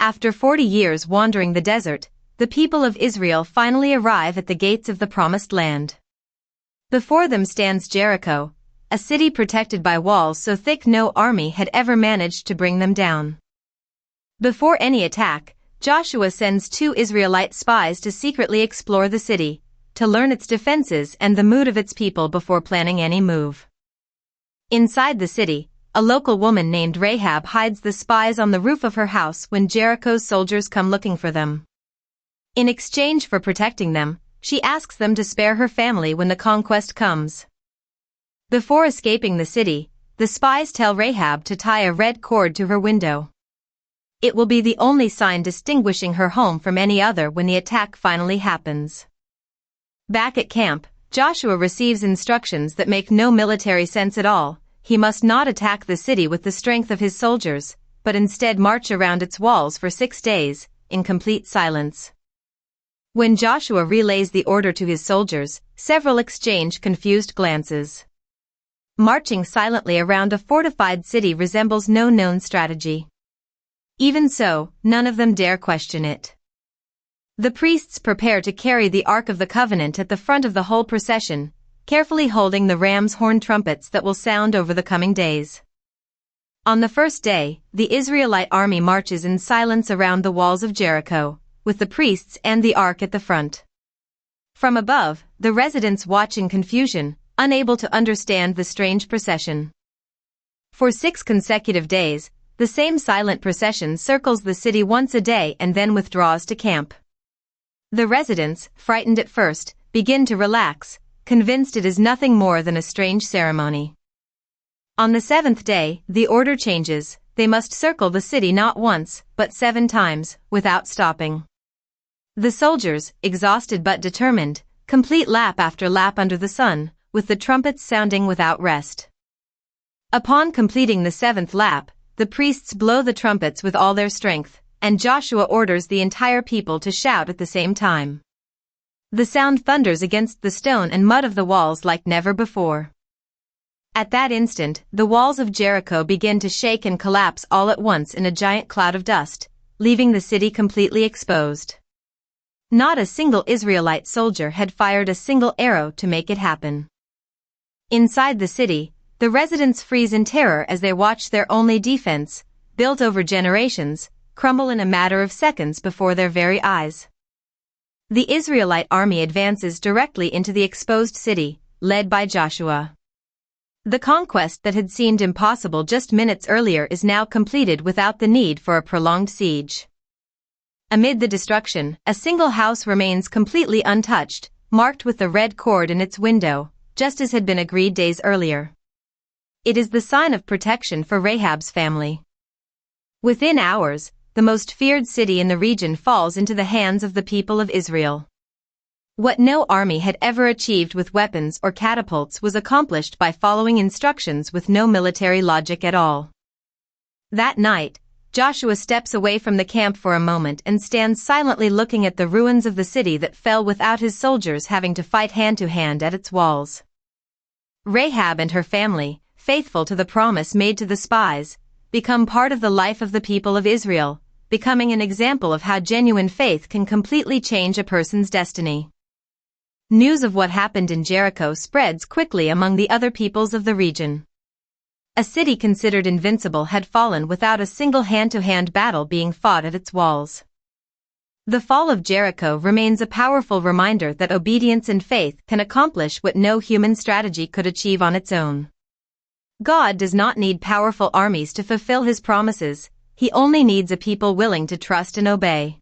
After 40 years wandering the desert, the people of Israel finally arrive at the gates of the Promised Land. Before them stands Jericho, a city protected by walls so thick no army had ever managed to bring them down. Before any attack, Joshua sends 2 Israelite spies to secretly explore the city, to learn its defenses and the mood of its people before planning any move. Inside the city, a local woman named Rahab hides the spies on the roof of her house when Jericho's soldiers come looking for them. In exchange for protecting them, she asks them to spare her family when the conquest comes. Before escaping the city, the spies tell Rahab to tie a red cord to her window. It will be the only sign distinguishing her home from any other when the attack finally happens. Back at camp, Joshua receives instructions that make no military sense at all. He must not attack the city with the strength of his soldiers, but instead march around its walls for 6 days, in complete silence. When Joshua relays the order to his soldiers, several exchange confused glances. Marching silently around a fortified city resembles no known strategy. Even so, none of them dare question it. The priests prepare to carry the Ark of the Covenant at the front of the whole procession, carefully holding the ram's horn trumpets that will sound over the coming days. On the first day, the Israelite army marches in silence around the walls of Jericho, with the priests and the ark at the front. From above, the residents watch in confusion, unable to understand the strange procession. For 6 consecutive days, the same silent procession circles the city once a day and then withdraws to camp. The residents, frightened at first, begin to relax, convinced it is nothing more than a strange ceremony. On the 7th day, the order changes. They must circle the city not once, but 7 times, without stopping. The soldiers, exhausted but determined, complete lap after lap under the sun, with the trumpets sounding without rest. Upon completing the 7th lap, the priests blow the trumpets with all their strength, and Joshua orders the entire people to shout at the same time. The sound thunders against the stone and mud of the walls like never before. At that instant, the walls of Jericho begin to shake and collapse all at once in a giant cloud of dust, leaving the city completely exposed. Not a single Israelite soldier had fired a single arrow to make it happen. Inside the city, the residents freeze in terror as they watch their only defense, built over generations, crumble in a matter of seconds before their very eyes. The Israelite army advances directly into the exposed city, led by Joshua. The conquest that had seemed impossible just minutes earlier is now completed without the need for a prolonged siege. Amid the destruction, a single house remains completely untouched, marked with the red cord in its window, just as had been agreed days earlier. It is the sign of protection for Rahab's family. Within hours, the most feared city in the region falls into the hands of the people of Israel. What no army had ever achieved with weapons or catapults was accomplished by following instructions with no military logic at all. That night, Joshua steps away from the camp for a moment and stands silently looking at the ruins of the city that fell without his soldiers having to fight hand-to-hand at its walls. Rahab and her family, faithful to the promise made to the spies, become part of the life of the people of Israel, becoming an example of how genuine faith can completely change a person's destiny. News of what happened in Jericho spreads quickly among the other peoples of the region. A city considered invincible had fallen without a single hand-to-hand battle being fought at its walls. The fall of Jericho remains a powerful reminder that obedience and faith can accomplish what no human strategy could achieve on its own. God does not need powerful armies to fulfill his promises. He only needs a people willing to trust and obey.